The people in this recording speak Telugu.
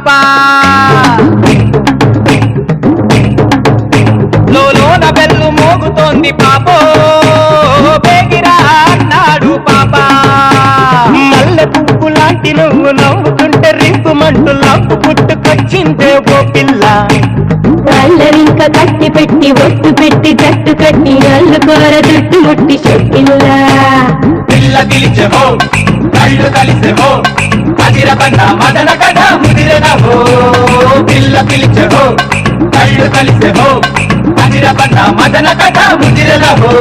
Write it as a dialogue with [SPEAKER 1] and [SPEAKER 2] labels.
[SPEAKER 1] పాప లోలోన బెల్లు మోగుతోంది పాపో బేగిరా అన్నాడు పాప
[SPEAKER 2] నల్ల పువ్వు లాంటి నువ్వు నవ్వుతుంటే రింపుమంటూ లంపు పుట్టుకొచ్చిందే ఓ పిల్ల
[SPEAKER 3] కళ్ళరింక కట్టి పెట్టి ఒట్టు పెట్టి జట్టు కట్టి అల్లు కూర జుట్టు ముట్టి చెక్కిల్లా
[SPEAKER 1] పిల్ల పిలిచెవో కళ్ళు కలిసెవో అదిరబండ మదన కథ ముదిరనవో పిల్ల పిలిచెవో కళ్ళు కలిసెవో అదిరబండ మదన కథ ముదిరనవో